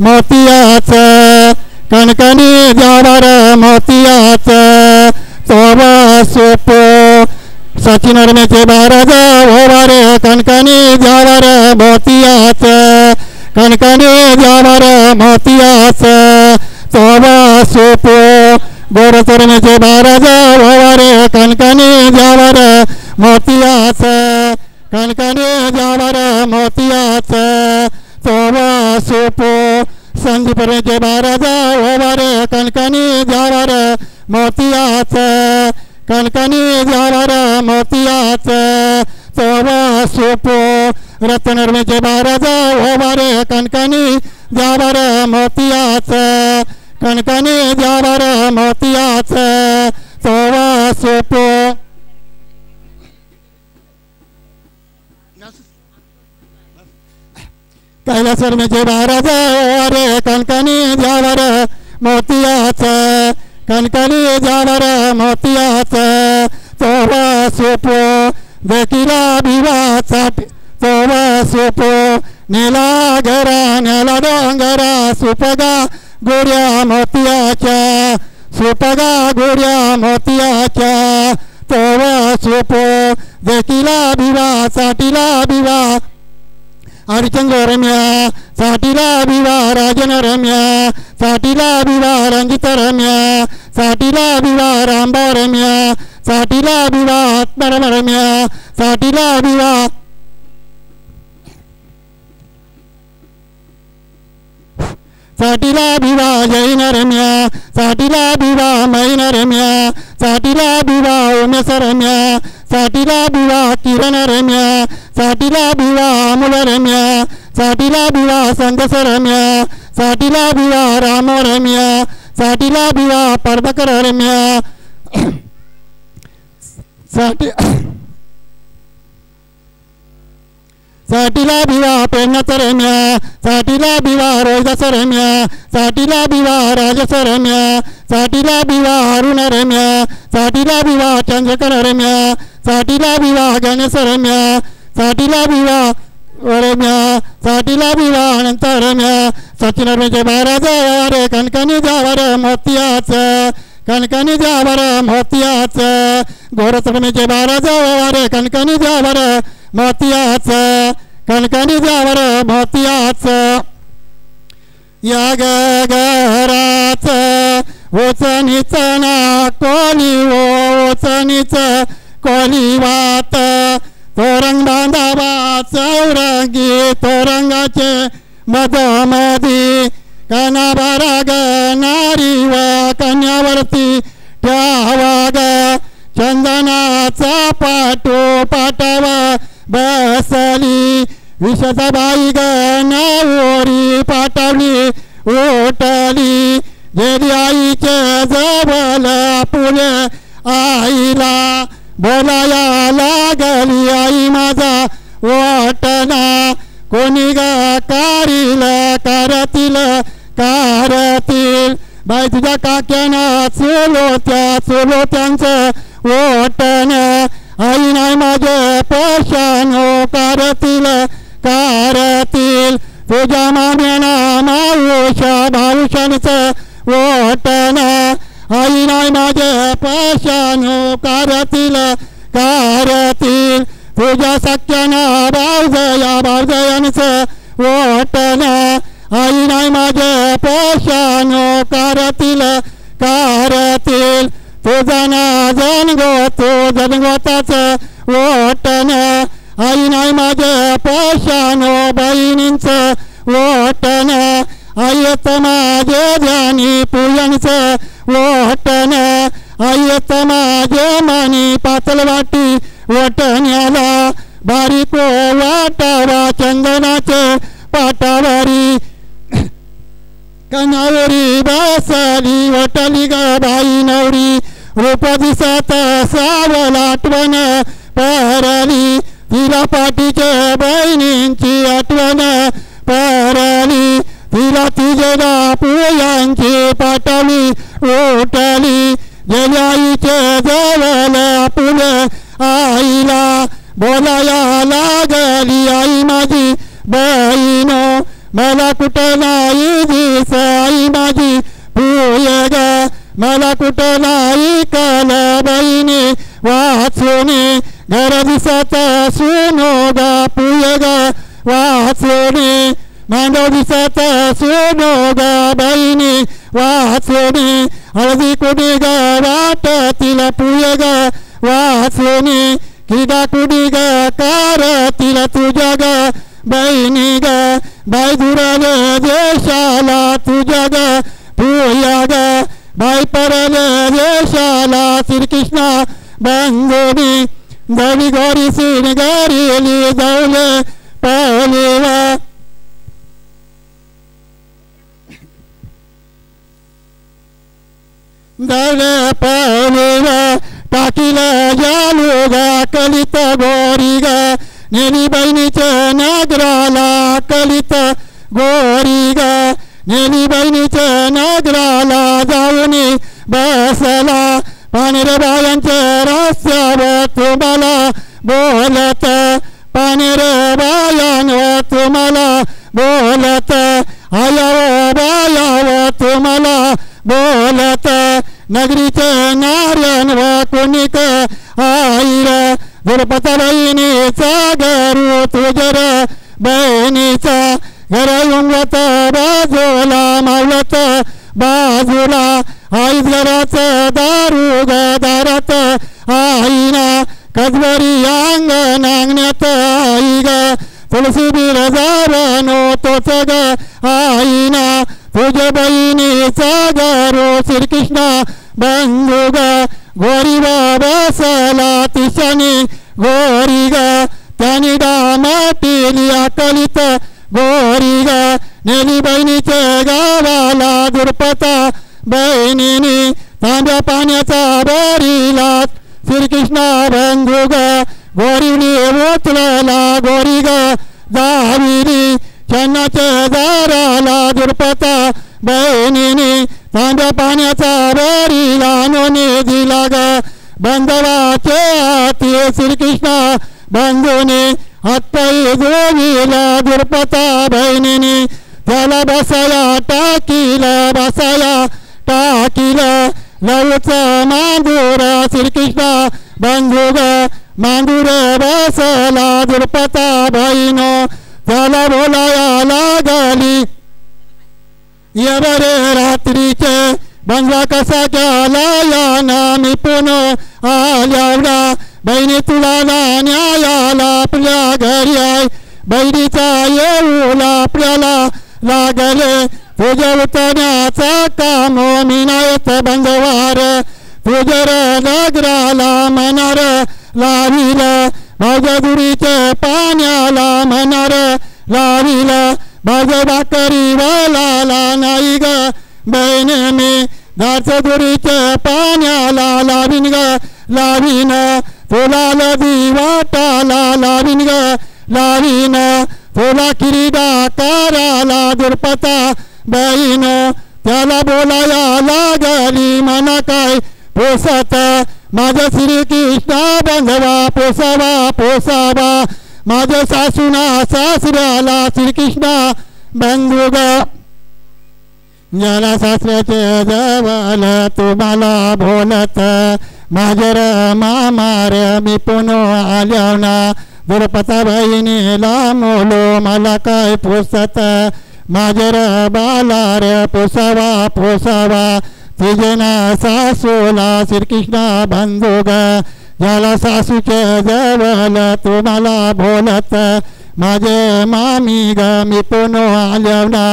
मोतियाचं कणकणी द्यावर मोतियाचं सोवा सोपो सचिन रमेचे बाराज ओवारे कणकणी द्यावर मोतियाचं कणकणी द्यावर मोतियाचं सोवा सोपो गोरचरमेचे बाराज ओवारे कणकणी द्यावर मोतियाचं कणकणी द्यावर मोतियाचं सोवा सोपो संदीपरेचे बाराज ओवारे कणकणी द्यावर मोतियाचं कणकणी द्यावर मोतियाचं सोवा सोपो रत्नरमेचे बाराज ओवारे कणकणी द्यावर मोतियाचं कणकणी द्यावर मोतियाचं सोवा सोपो कैलासरमेचे बाराज ओवारे कणकणी द्यावर मोतियाचं कणकणी द्यावर मोतियाचं सोवा सोपो देखीला भिवाचा सोवा सोपो नेला घरा नेला डोंगरा सुपगा गोऱ्या मोतियाच्या सुपगा गोऱ्या मोतियाच्या सोवा सोपो देखीला भिवा साठीला भिवा हरिचंद्र रम्या साठीला भिवा राजन रम्या साठीला भिवा रंजित रम्या साठीला भिवा रामबा रम्या साठीला भिवा आत्मरम रम्या साठीला भिवा साठीला भिवा जैन रम्या साठीला भिवा मैन रम्या साठीला भिवा उमेश रम्या साठीला भिवा किरण रम्या साठीला भिवा अमूल रम्या साठीला भिवा संदेश रम्या साठीला भिवा राम रम्या साठीला भिवा पर्वकर रम्या साठीला भिवा प्रेमनाथ रम्या साठीला भिवा रोहिदास रम्या साठीला भिवा राजस रम्या साठीला भिवा अरुण रम्या साठीला भिवा चंद्रकर रम्या साठीला भिवा गणेश रम्या साठीला भिवा रम्या साठीला भिवा अनंत रम्या सचिन रमेचे बाराज ओवारे कणकणी द्यावर मोतियाचं कणकणी द्यावर मोतियाचं गोरस रमेचे बाराज ओवारे कणकणी द्यावर मोतियाचं कणकणी द्यावर मोतियाचं या घराचं ओचणीच ना कोली ओचणीच कोली वात तोरंग बांधावा चौरंगी तोरंगाचे मधोमधी कणाभरा ग नारी व कन्यावरती ठेवा ग चंदनाचा पाटो पाटावा बसली विषदाबाई ग नावरी पाटवली ओटली गेली आईचे जवळ फुले आईला बोलाया लागली आई माझा ओटला कोणी ग कारील करतील कारतील बाई तुझ्या काक्यानं चुलोत्यांचं ओटन आई नाही माझे पोषण करतील कारतील तुझ्या माम्याना माऊशा भाऊशांचं ओटन आई नाही माझे पोषण करतील कारतील तुझ्या सख्याना भाऊजया भाऊजयांचं ओटन आई नाही माझे पोषण करतील कारतील तुझा ना जनगो तो जनगोताचं ओटन आई नाही माझे पोषण बहिणींचं ओटन आयत माझे ध्यानी पूजनचं ओटन आयत माझे मनी पातळ वाटी ओटण्याला बारीक वाटावा चंदनाचे पाटावरी कनावरी बसली ओटली ग बाई नवरी रूप दिसत सावल आठवण परली तिला पाठीचे बहिणींची आठवण परली तिला तिजेला पुयांची पाठवली ओटली गेल्या आईचे जवळ फुले आईला बोलाया लागली आई माझी बहीण मला कुठं नाही मांडव दिसत सोनो ग बहिणी वाचोनी हळदी कुडी ग वाटतील पुय ग वाचोनी किडा कुडी ग कारतील तुझ्या ग बहिणी ग बाई दुराले देशाला तुझ्या ग पुया ग बाई परले देशाला श्रीकृष्ण बंधुनी दवी गोरी सिन गरीली दौले पहलीवा दौले पहलीवा टाकीला जालूगा कलित गोरी ग नेली बहिणीच्या नागराला कलित गोरी ग नेली बहिणीच्या नागराला जाऊनी बसला पानेर बायांच्या रस्त्यावर तुम्हाला बोलत पानेर बायांवर तुम्हाला बोलत आयावर बायावर तुम्हाला बोलत नगरीच्या नार्यांवर कोणीक आईर दुर्पता बहिणीचा घरू तुझर बहिणीचा घर उंगलत बाजूला मावलत बाजूला आईच घराचं दारू ग दारात आईना कजबरी अंगण अंगण्यात आई ग तुळशी बिल जावनो तोच ग आईना तुझ्या बहिणीचा घरू श्रीकृष्ण बंधू ग गोरी बसला तिशानी गोरी ग त्यानी डामाटिली अकलित गोरी ग नेली बहिणीच्या गावाला दुर्पता बहिणीनी तांब्या पाण्याचा बरीला श्रीकृष्ण बंधू ग गोरीनी ओतला गोरी ग जाविली चन्नाच्या दाराला दुर्पता बहिणीनी तांब्या पाण्याचा बरीला नोनी दिला ग बंधवाचे हाती श्रीकृष्ण बंधूने हातपायी जोडीला दुर्पता बहिणीनी त्याला बसाया टाकीला बसाया टाकीला लवच मांदूर श्रीकृष्ण बंधू ग मांदूर बसला दुर्पता बहिणो त्याला बोलाया लागली यवरे रात्रीचे बंधवा कसा केला या नामी पुन्हा आल्यावडा बहिणी तुला न्यायाला आपल्या घरी आहे बहिणीचा येऊला आपल्याला लागले तुझ्या उतरण्याचा काम मिनायत बंधवार तुझर नगराला मनार लाविल माझ्या दुरीचे पाण्याला मनार लाविल माझ्या भाकरी वाला नाही ग बहीण मी दाच दुरीचे पाण्याला लावीन ग लावीन तुला लदी वाटाला लावीन ग लावीन तुला किरीडा कराला दुर्पता बहीण त्याला बोलाया लागली मना काय पोसत माझ्या श्रीकृष्ण बंधवा पोसावा पोसावा माझ्या सासूना सासऱ्याला श्रीकृष्ण बंधू ग ज्याला सासऱ्याचे जवळ तुम्हाला बोलत माझर मामार मी पुन्हा आल्यावना दुर्पता बहिणीला मोलो मला काय पोसत माझर बालार पोसावा पोसावा तिजना सासूला श्रीकृष्ण बंधू ग ज्याला सासूचे जवळ तुम्हाला बोलत माझे मामी ग मी पुन्हा आल्यावना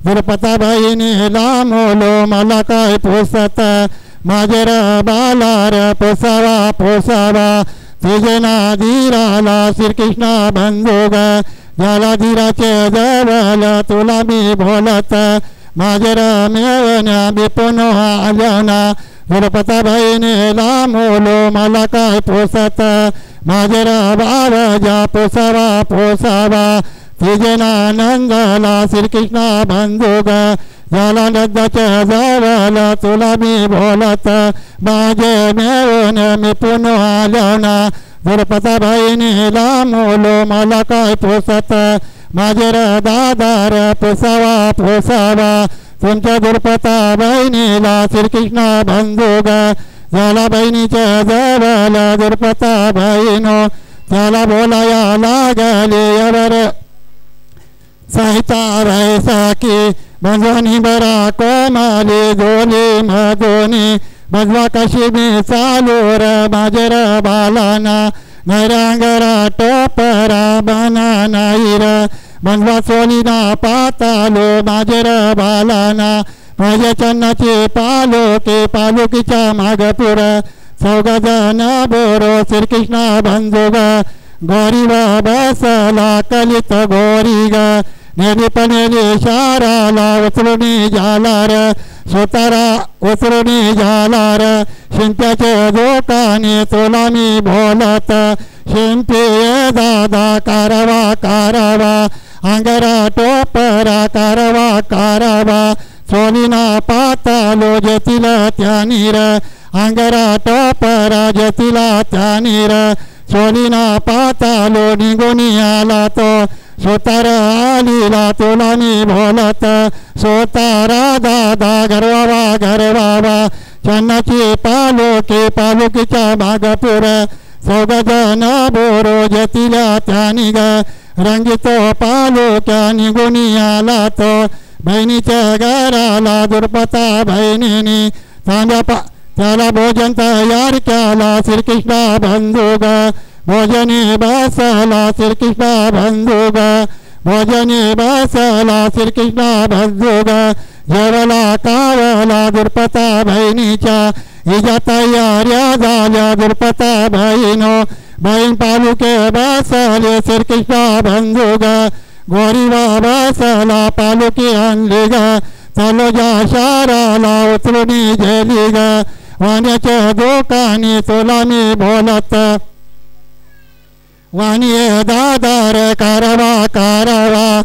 दुर्पता बहिणीला मोलो मला काय पोसत माझर बालार पोसावा पोसावा तुझना धीराला श्रीकृष्ण बंधू ग ज्याला धीराचे जवळ तुला मी बोलत माझर मेवण्या मी पुन्हा आल्यावना दुर्पता बहिणीला मोलो मला काय पोसत माझर बाळजा पोसावा पोसावा तुझना नंदला श्रीकृष्ण बंधू ग ज्याला नंदाच्या जवळ तुला मी बोलत माझे मेवून मी पुन्हा आल्यावना दुर्पता बहिणीला मोलो मला काय पोसत माझे दादार पोसावा पोसावा तुमच्या दुर्पता बहिणीला श्रीकृष्ण बंधू ग ज्याला बहिणीच्या जवळ दुर्पता बहिणो त्याला बोलाया लागले यवर साहिता वैसाखी बंधवानी बरा कोमाली जोली मधोनी बंधवा कशी मी चालूर माजर बालाना नैरांगरा टोपरा बना नाईर बंधवा सोलीना पातालो माजर बालाना माझ्या चन्नाचे पालोके पालुकीच्या मागपुर चौघजण बोरो श्रीकृष्ण बंधुग गोरी व बसला कलित गोरी ग नेली पनेली शाराला उचलूनी जालार स्वतारा उचलूनी जालार शिंप्याचे दोकानी तुला मी बोलत शिंपी दादा कारवा कारवा अंगरा टोपरा कारवा कारवा सोलीना पातालो जतिला त्यानीर अंगरा टोपरा जतिला त्यानीर सोलीना पातालो निगुनी आला तो सोतार आलीला तुला मी बोलत सोतारा दादा गरवावा गरवावा चन्नाची पालोकी पालुकीच्या मागपुर चौघजण बोरो जतिला त्यानी ग रंगीतो पालोक्या निगुनी आला तो बहिणीच्या घराला दुर्पता बहिणीनी त्याला भोजन तयार केला श्रीकृष्ण बंधुग भोजनी बसला श्रीकृष्ण बंधुग भोजनी बसला श्रीकृष्ण बंधुग जेवला कावला दुर्पता बहिणीच्या हिच्या तयाऱ्या झाल्या दुर्पता बहिणो बहीण पालुके बसले श्रीकृष्ण बंधुग गोरी बसला पालुकी आणली ग चालोजा शाराला उचलूनी गेली ग वाण्याच्या दोकानी तुला मी बोलत वाणी दादार कारवा कारवा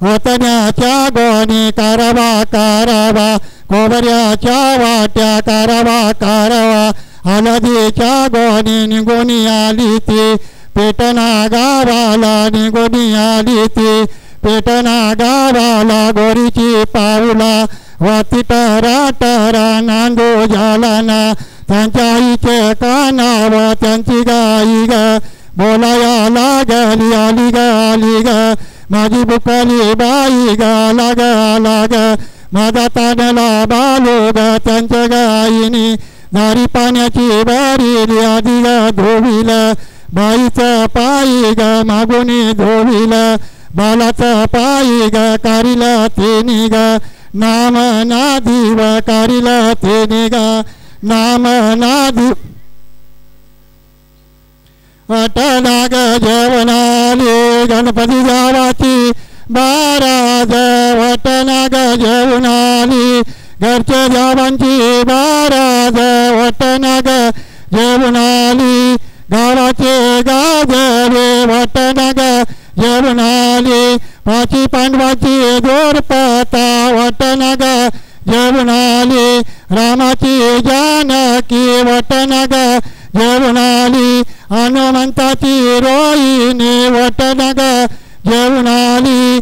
ओतण्याच्या गोणी कारवा कारवा कोबऱ्याच्या वाट्या कारवा कारवा हळदीच्या गोणी निघूनी आली ती पेटना गावाला निघूनी आली ती पेटना गावाला गोरीची पाऊला वाती टरा टरा नांदू झालाना त्यांच्या आईचे कानाव त्यांची गाई ग बोलाया लागली आली ग आली ग माझी बुकली बाई ग लाग लाग माझा तानला बालो ग त्यांच्या गाईनी नारी पाण्याची बारी आधी ग धोविल बाईचं पायी ग मागुनी धोविल बालाचं पायी ग कारिल तिनी ग नाम नादिव कारिल तिनी ग नाम नादी वटनाग जेवणाली गणपती जावाची बाराज वटनाग जेवणाली घरच्या जावांची बाराज वटनाग जेवणाली गावाचे गाजरे वटनाग जेवणाली पाची पांडवाची जोरपता वटनाग जेवणाली रामाची जानकी वटनाग जेवणाली हनुमंताची रोहिणी वटनाग जेवणाली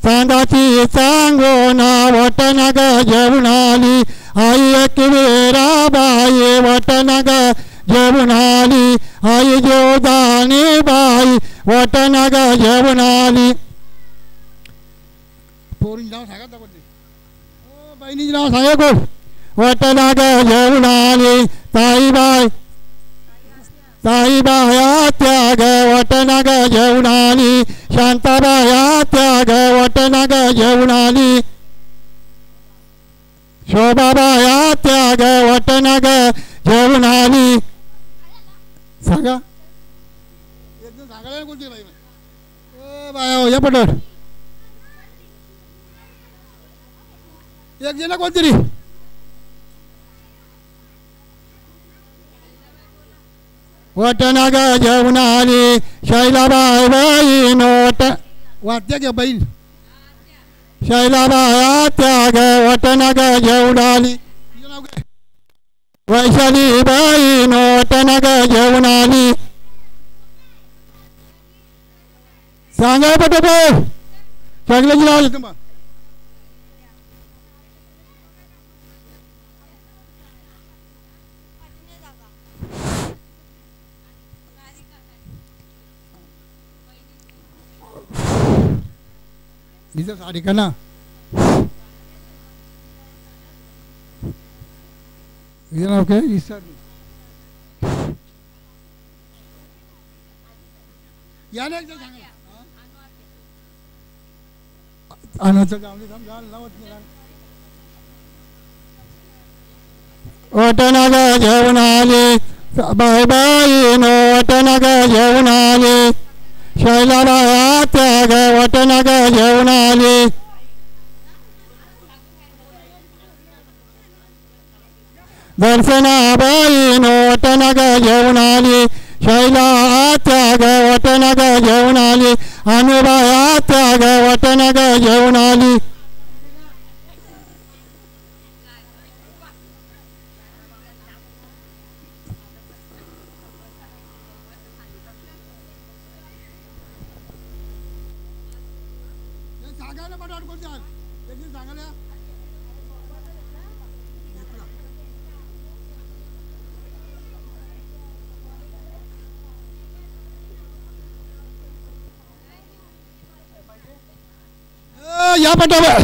चांदाची चांगोना वटनाग जेवणाली आई एकवीराबाई वटनाग जेवणाली आई जोदानी बाई वटनाग जेवणाली पोरींचं नाव सांगा बहिणीचं नाव सांगा कोण वटनाग जेवणाली ताईबाई ताईबाया त्याग वटनाग जेवणाली शांताबाया त्याग वटनाग जेवणाली शोभाबाया त्याग वटनाग जेवणाली सांगा एकदम सांगायला कोणती बाई बाया या पटवर एक जण कोणतरी वटनाग जेवणाली शैलाबाई बहीण वाट्या घ्या बहीण शैलाबाया त्याग वटनाग जेवणाली वैशाली बहीण वटनाग जेवणाली सांगा पटपट सगळ्याची नाव तुम्हाला हिचं साडी का ना हिचं नाव काय ईसर या ना सांगा अनाचं गावले लावत वटनग जेवण आले बाय बाई नो वटनग जेवण आले शैलाबाया त्याग वटनग जेवण आले दर्शनाबाई नो वटनग जेवण आले शैला त्याग वटनग जेवण आली अनुबाया त्याग वटनग जेवण आली या पटावर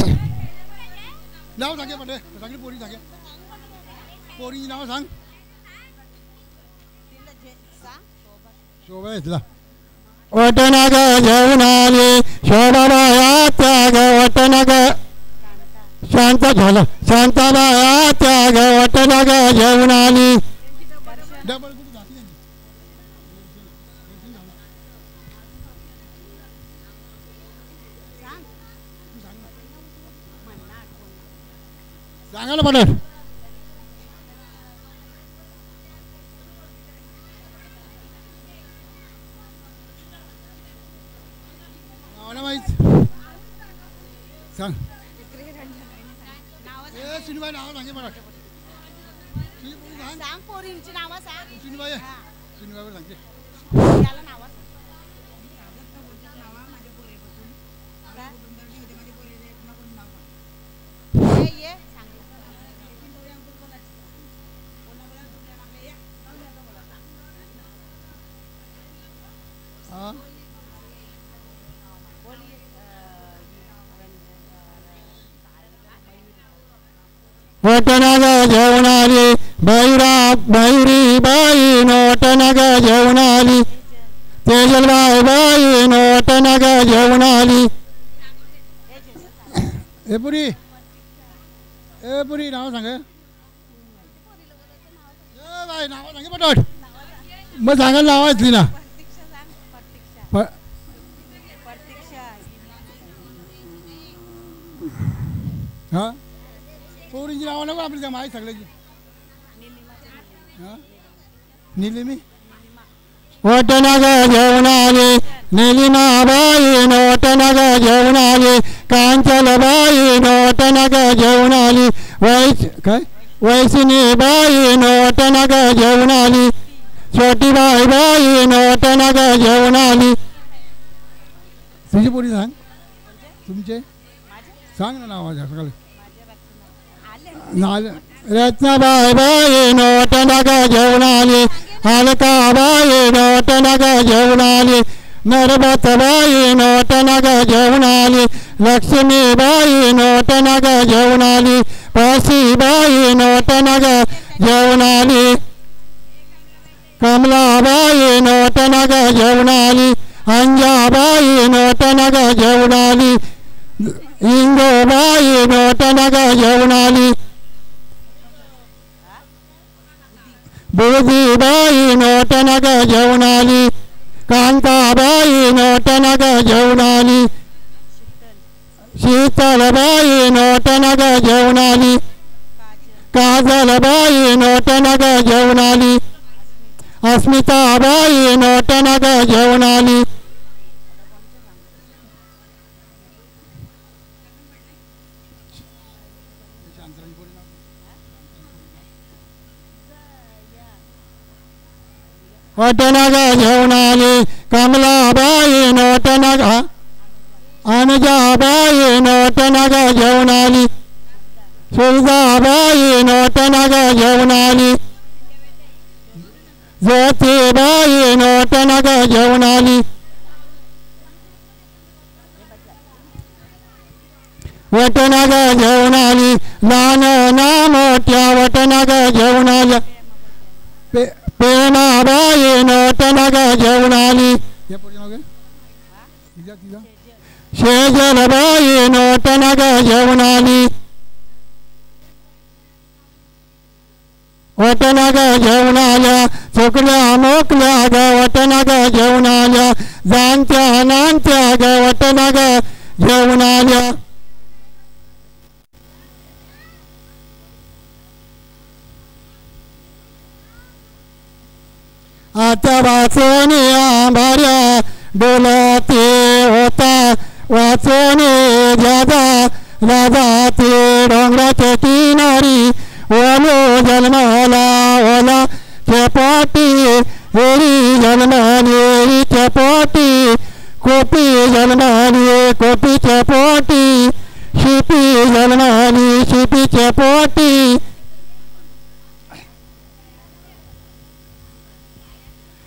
नाव सांगे पटे सांगली पोरी सांगे पोरीची नाव सांग शोभा येतला वटनग जेवण आले शोभाबाया त्याग वटनग शांत झालं शांताबाया त्याग वटनग जेवण आली डबल सांगा ना पटेल माहित सांग सुनीबाई नाव सांगे मला सांग पोरींची नावं सांग सुनीबाई सुनीबाई सांगते वटनग जेवण आली बैरी बाई वटनग जेवण आली तेजलबाई बाई वटनग जेवण आली ए पुरी नाव सांग बाई नाव सांगे पटोट मग सांगायला नावायचली ना हा पोरींची नावं नको आपली माहीत सगळ्याची निलिमी वटनग जेवण आले निलिमाबाई वटनग जेवण आले कांचलबाई वटनग जेवण आली वैशिनीबाई वटनग जेवण आली छोटीबाई बाई वटनग जेवण आली तुझी पोरी सांग तुमचे सांग ना नाव सकाळी रत्नाबाई बाई वटनग जेवण आली अलकाबाई वटनग जेवण आली नरबतबाई वटनग जेवण आली लक्ष्मीबाई वटनग जेवण आली पाशीबाई वटनग जेवण आली कमलाबाई वटनग जेवण आली अंजाबाई वटनग जेवण आली इंगोबाई वटनग जेवण आली बुधीबाई वटनग जेवण आली कांताबाई वटनग जेवण आली शीतलबाई वटनग जेवण आली काजलबाई वटनग जेवण आली अस्मिताबाई वटनग जेवण आली वटनग जेवण आली कमलाबाई वटनग अनुजाबाई वटनग जेवण आली सुजाबाई वटनग जेवण आली ज्योतिबाई वटनग जेवण आली वटनाग घेऊन आली लहान ना मोठ्या वटनाग घेऊन आल्या प्रेमाबाई नटनाग घेऊन आली शेजलबाई नटनाग घेऊन आली वटनाग घेऊन आल्या चुकल्या मोकल्या ग वटनाग घेऊन आल्या जाणत्या नाणत्या ग वटनाग घेऊन आल्या आता वाचोनी आंबाऱ्या डोलते होता वाचोनी जादा राजा ते डोंगराच्या किनारी ओलो जन्माला ओला चपाटी एरी जन्माली चपाटी कोपी जन्माली कोपी चपाटी शिपी जन्माली शिपी चपाटी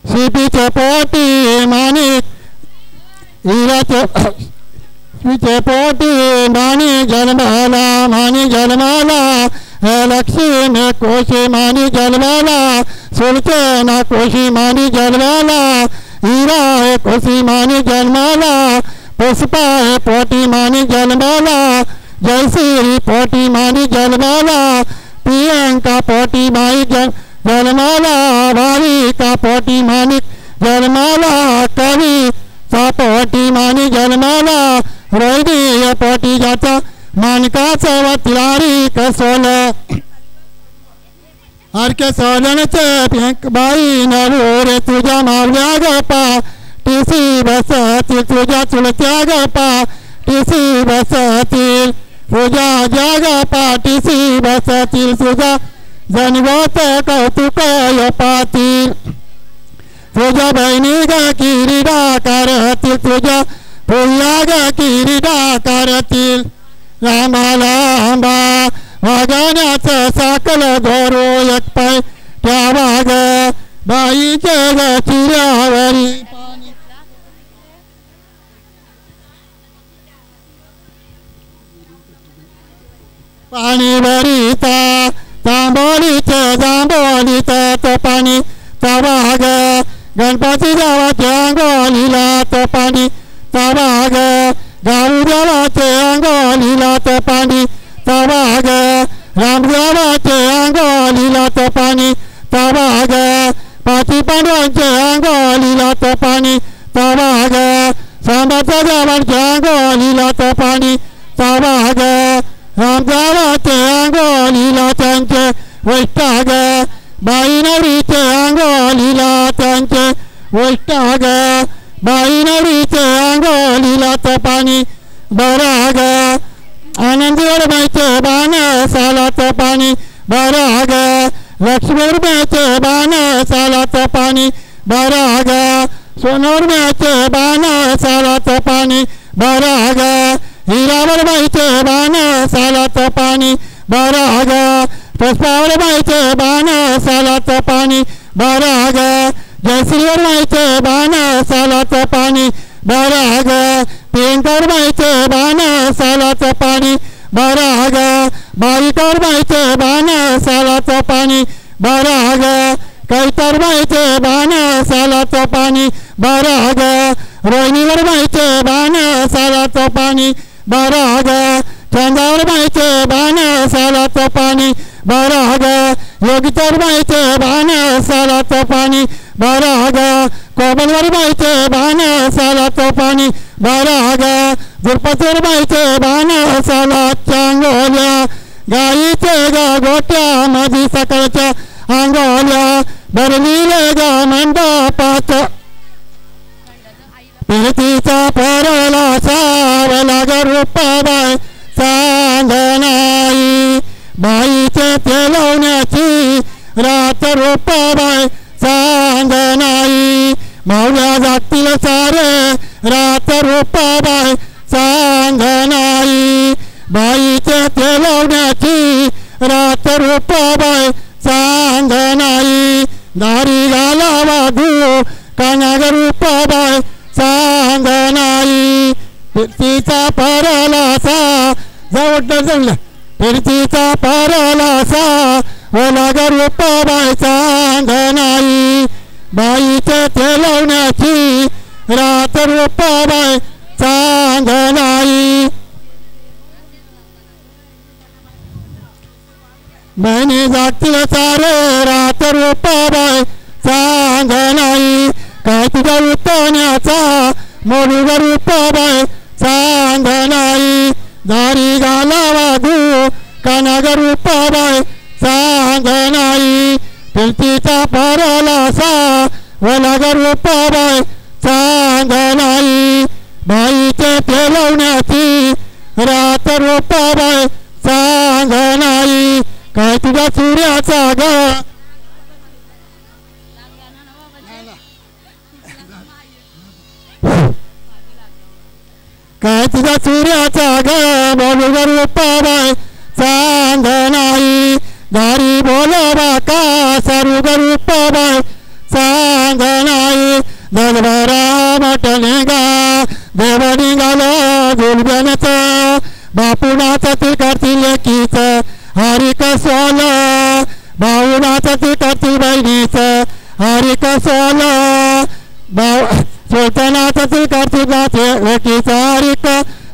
शिपी चपाटी माणिक हिरा चपाटी माणी जन्माला माणी जन्माला लक्ष्मी कोशी मानी जलवाला सुलते ना कोशी मानी जलवाला हीरा है कोशी मानी जन्माला पुष्पा है पोटी मानी जन्माला जयश्री पोटी मानी जन्माला प्रियंका पोटी मानी जन्माला भावी का पोटी मानी जन्माला कवि सा पोटी मानी जन्माला रोहिणी पोटी जाता मानकाचा वतलारी कसोल हरके सोलनचे पिंक बाई नवरे तुझ्या मावल्या गपा टीसी बसतील तुझ्या चुलत्या गपा टीसी बसतील तुझ्या जगपा टीसी बसतील तुझा जनगोत कौतुक पातील तुझ्या बहिणी ग किरीडा करतील तुझ्या फुल्या ग किरीडा करतील रामाला आंबा वागण्याचं साकल धोरो एक पाय ठेवा ग बाईचे ग चिऱ्यावरी पाणी भरीता तांबोलीचे जांभोलीचा तो पाणी तवा ग गणपती देवाच्या अंगोलीला तो पाणी तवा ग गाऊ देवाचे अंगोलीला तो पाणी तवा ग रामदेवाचे अंगोलीला तो पाणी तवा ग पाची पांडवांचे अंगोलीला तो पाणी तवा ग सांबाच्या देवांच्या अंगोलीला तो पाणी तवा ग रामदेवाचे अंगोलीला त्यांचे वैष्ठाग बाई नवरीचे अंगोलीला त्यांचे वैष्ठाग बाई नवरीचे अंगोलीला तो पाणी बराग आनंदीवरमाईचे बाण सालाचं पाणी बराग लक्ष्मीवरमाईचे बाण सालाचं पाणी बराग सोनवरमाईचे बाण सालाचं पाणी बराग हिरावरमाईचे बाण सालाचं पाणी बराग पुष्पावरमाईचे बाण सालाचं पाणी बराग जयश्रीवरमाईचे बाण सालाचं पाणी बराग पिंकवरमाईचे बाण सालाचं पाणी बराग बाईकवरमाईचे बाण सालाचं पाणी बराग कैतवरमाईचे बाण सालाचं पाणी बराग रोहिणीवरमाईचे बाण सालाचं पाणी बराग चंदावरमाईचे बाण सालाचं पाणी बराग योगितवरमाईचे बाण सालाचं पाणी बराग कोमलवरमाईचे बाण सालाचं पाणी बराग दुर्पतीवरमाईचे बाण सालाच्या अंगोल्या गाईचे ग गोट्या मधी सकाळच्या अंगोल्या भरविले ग मंडपाचं पिरतीचा परला सावला ग रूपाबाई चांदणाई बाईचे तेलवण्याची रात रूपाबाई चांदणाई मावल्या जातील सारे रात रूपाबाई चांदणाई बाईचे तेलवण्याची रात रूपाबाई चांदणाई दारी घालावा धू कानाग रूपाबाई चांदणाई तिचा परला जावटला जमलं फिरतीचा पारालासा ओला गरूप बायचा अंधनाई बाईच्या तेलवण्याची रात रूप बाय चांदनाई बहिणी जातील सारे रात रूप बाय चांदनाई काय तुझ्या उतण्याचा मोडून रूप बाय चांदनाई दारी गाला वागू कानाग रूप बाय चांदनाई फिरतीचा परलासा वलाग रूप बाय चांदनाई बाईचे पेलवण्याची रात रूप बाय चांदनाई काय तुझ्या सूर्याचा ग काय तुझ्या सूर्याचा ग बोलू रूप बाय चांदनाई दारी बोलवा का सरू रूप बाय चांदनाई दलबरा मटलिंगा देव निघाला गुलबनचं बापुनाचं ती करतील लेकीचं हरिक सोल भाऊनाचं ती करतील बहिणीचं हरिक सोल भाऊ चेतनाचं ती करतील लेकीचं हरिक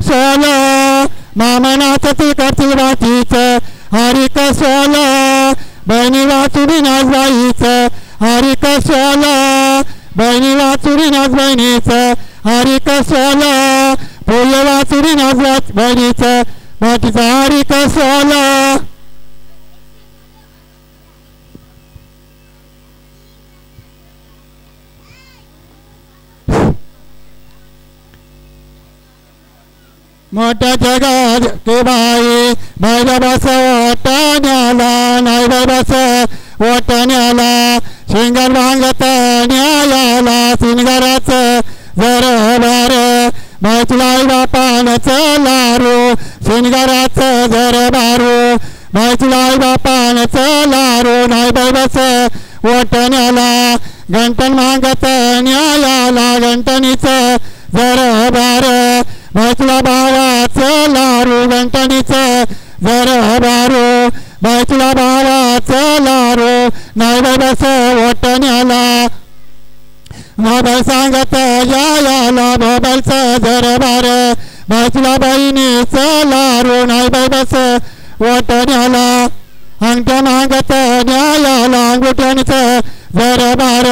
सोल मामनाचं ती करतील बाकीचं हरिक सोल बहिणी वाचुरी नाचबाईचं हरिक सोल बहिणी वाचुरी नाच बहिणीचं हरिक सोल पोय वाचुरी नाच बहिणीचं बाकीचं हरिक सोल मोठ्या जगात के बाई बायला बस वाटाण्याला नाही बाई बस वाटाण्याला शिंगर भांगत न्यायाला सिंगाराचं जर बार बायचुलाई बापानचं लारू शिंगाराचं जर बारू बायचुलाई बापानचं लारू नाही बाई बस वाटाण्याला घंटन मागत न्यायाला घंटणीचं जर बार बायचुला भावाचं लारू घंटणीचं जर बारू बायचुला भावाचं लारू नाही बाई बस वाटण्याला मोबाईल सांगत याला मोबाईलचं जर बार बायचुला बहिणीचं लारू नाही बाई बस वाटण्याला अंगठ्या मागत न्यायाला अंगुठ्याचं जर बार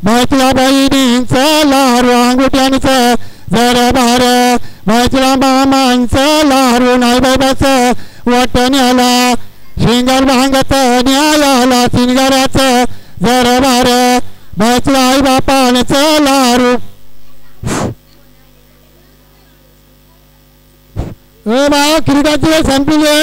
बायचुला बहिणीचं लारू अंगुठ्याचं जर बार बायचुला मामांचं लारू नाही बाई बस वाटण्याला शिंगर भांगत न्यायाला सिंगाराचं जर बार बायचुला आई बापानचं लारू बा क्रीडाची संपली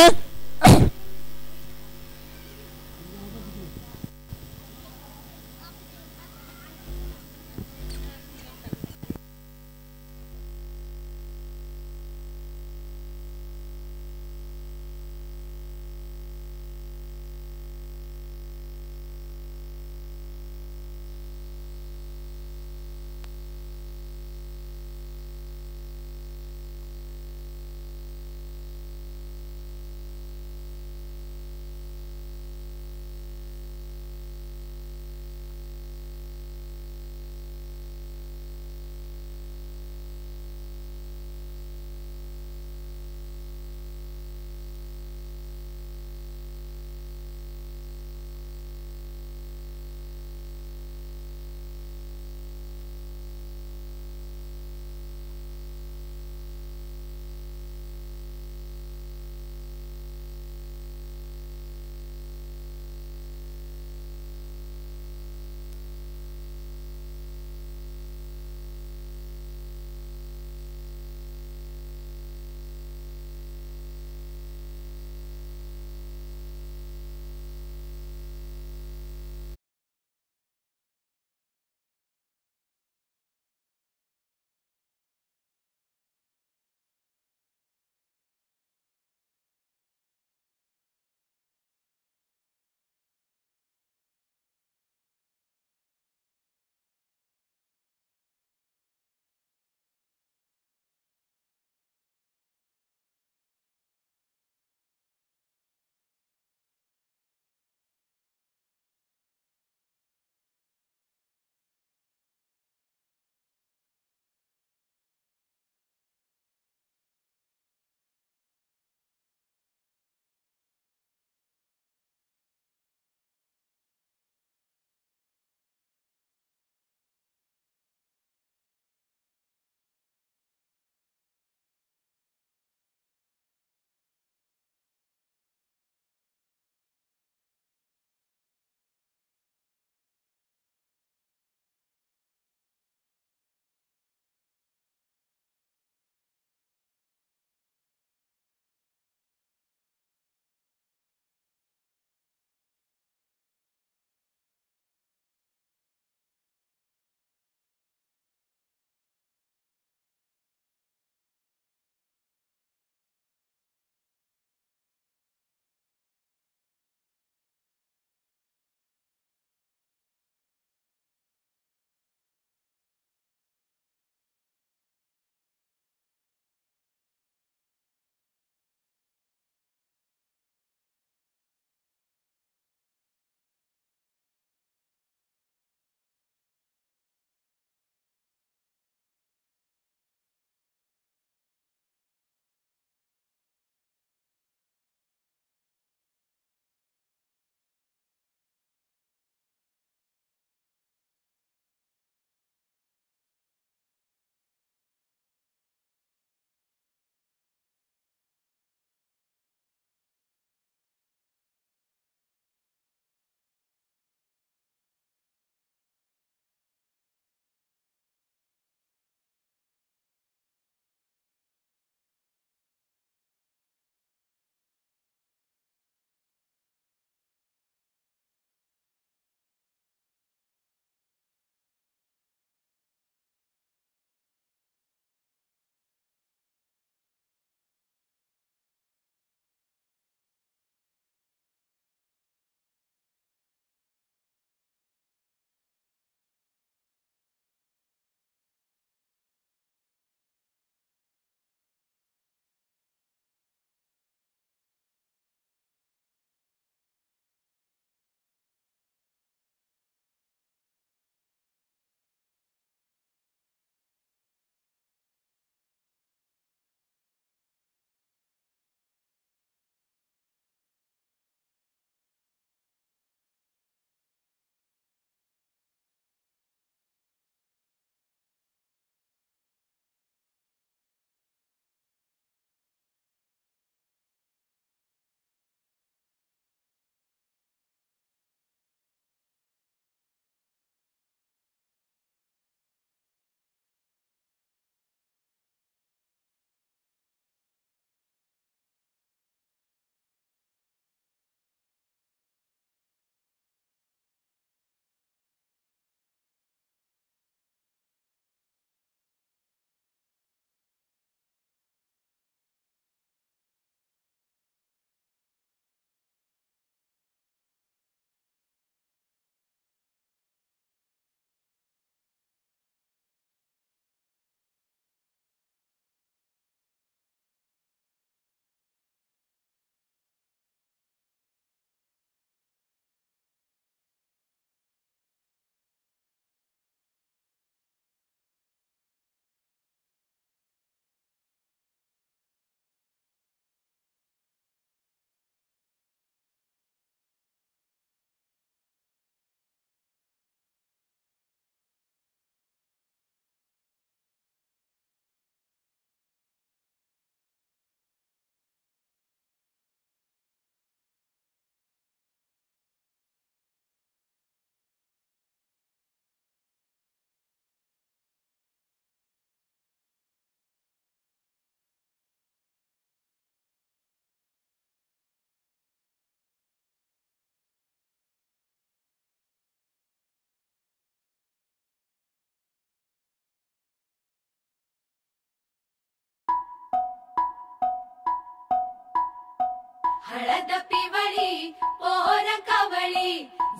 हळद पिवळी पोर कवळी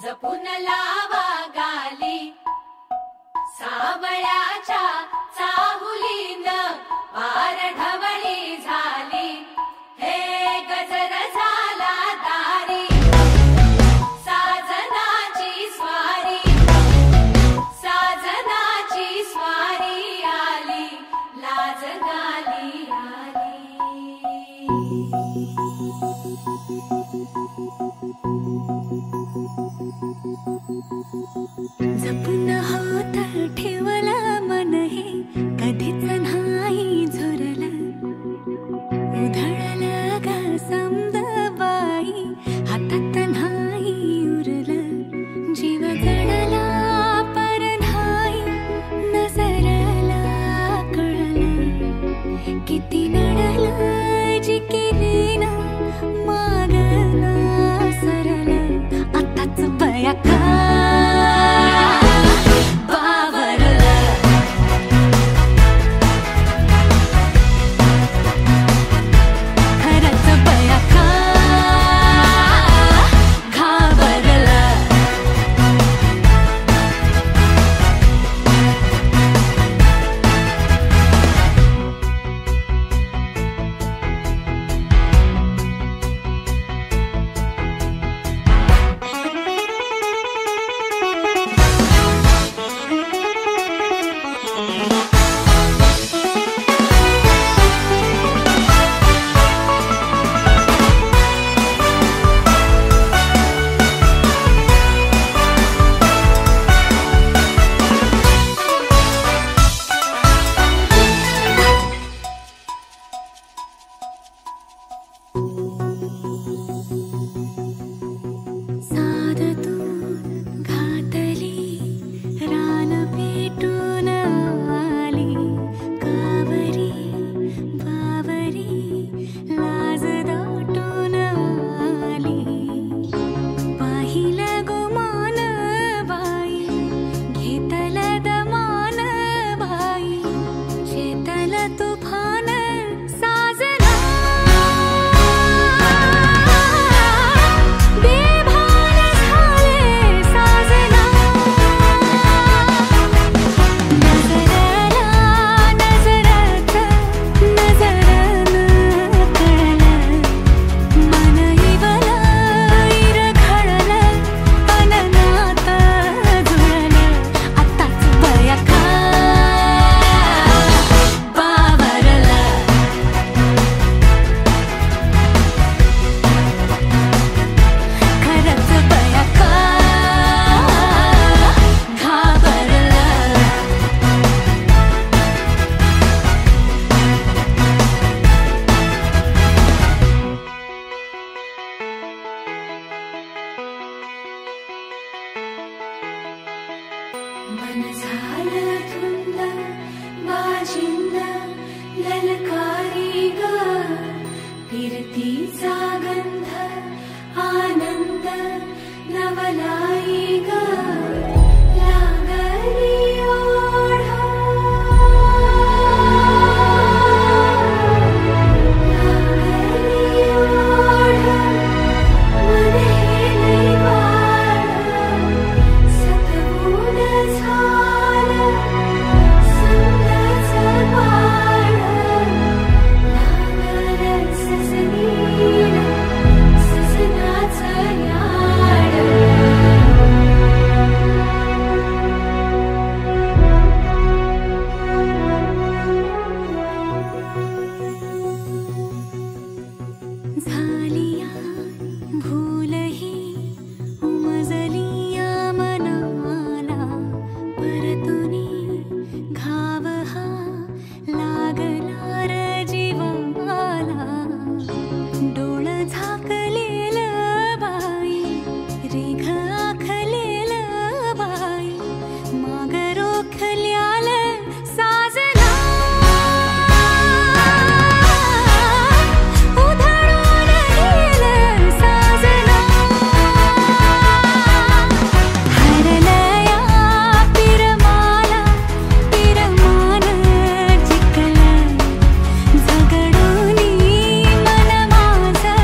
जपून लावा गाली सावळ्याच्या चाहुलीन पार ढवळी झाली हे गजर झाला दारी साजनाची स्वारी आली लाज गाली आली जपून होत ठेवलं मन हे कधीच नाही झुरलं उधळलं ग समद बाई हातात नाही उरलं जीव जडला पर नाही नजरला कळलं किती नडलं जी केली ना मागना सरलं आताच बया का मन झालं धुंद बाजिंद ललकारी ग फिरतीचा गंध आनंद नवलाई ग लागली ओढ लागली ओढ मन हे वाढ सतगुण झालं समजाचं पाड लागलं ससनीन ससनाचं याड झालिया भूलही उमजलिया मनाला परतुनी घाव हा लागला र जीवाला डोळ झाकलेलं बाई रेघ आखलेलं बाई माग रोखल्याल साजना उधळून गेलं साजना हरलया पिरमाला पिरमान जिंकलं झगडूनी मन माझं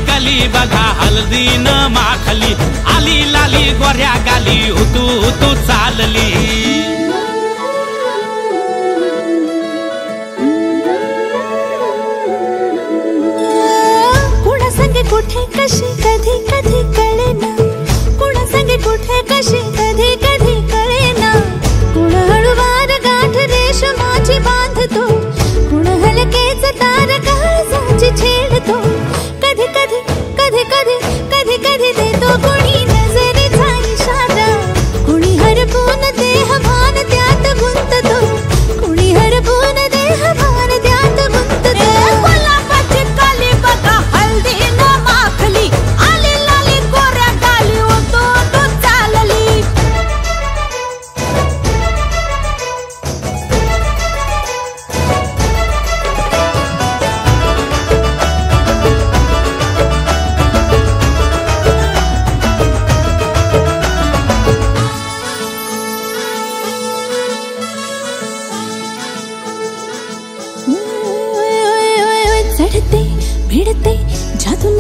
कली बघा हल्दी न माखली आली लाली गोऱ्या गाली उतू उतू चालली कुणा संगे कुठे कशी कधी कधी कळेना कुणा संगे कुठे कशी कधी कधी कळेना कुण हळूवार गाठ रेशमाची बांधतो कुण हलकेच तार काळजाची छेडतो कधी कधी कधी कधी कधी कधी देतो कुणी नजरेचा इशारा कुणी हरपून देह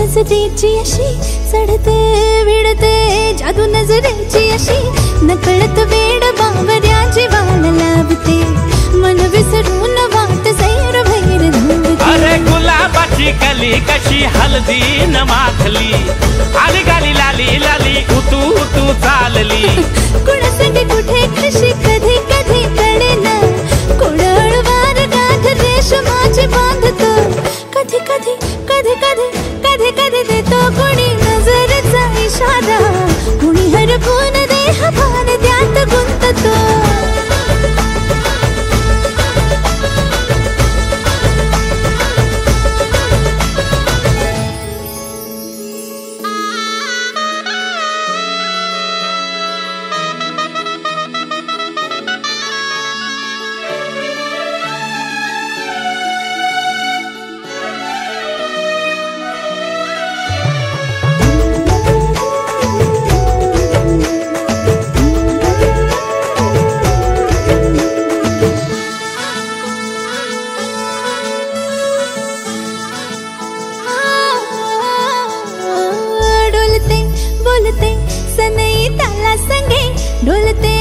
नजरेची अशी चढते विडते जादू नजरेची अशी नकळत वेड बावऱ्याची वाल लावते मन विसरून वाट सैर भैर धावते अरे गुलाबाची कली कशी हळदीन माखली आली गाली लाली लाली उतू उतू चालली कुणासाठी कुठे कशी कधी कधी कळेना कुणाळवार गाठ रेशमाची बांधतो कधी कधी कधी कधी कधी कधी देतो कुणी नजरेचा इशारा कुणी हरपून देह भान त्यात गुंततो बोलते सनई ताला संगे डोलते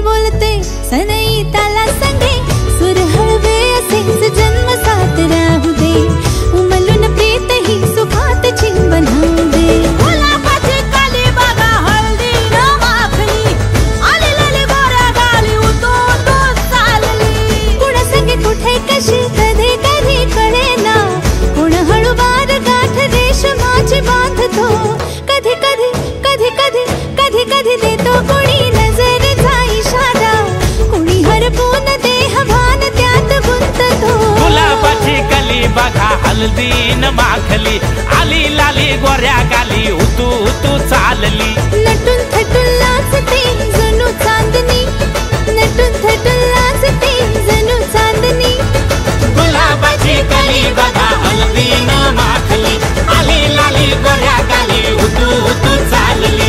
बोलते सनई ताला संगे सुर हळवे असेच जन्म साथ राहू दे उमलून प्रीत ही सुखात चिंबन होऊ दे गुलाबाची काली बघा हळदी न माखली आली लाली गोऱ्या गाली उतू उतू चालली कुणा संगे कुठे कशी कधी कधी कळेना कुण हळूवार गाठ रेशमाची बांधतो कधी कधी कधी कधी कधी कधी देतो कोणी नजरेचा इशारा कोणी हरपून देह भान त्यात गुंततो गुलाबाची कली बघा हळदीन माखली आली लाली गोऱ्या गाली उतू उतू चालली नटून थटून लाजते जणू चांदणी नटून थटून लाजते जणू चांदणी गुलाबाची कली बघा हळदीन माखली आली लाली गोऱ्या गाली उतू उतू चालली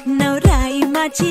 नवराई माझी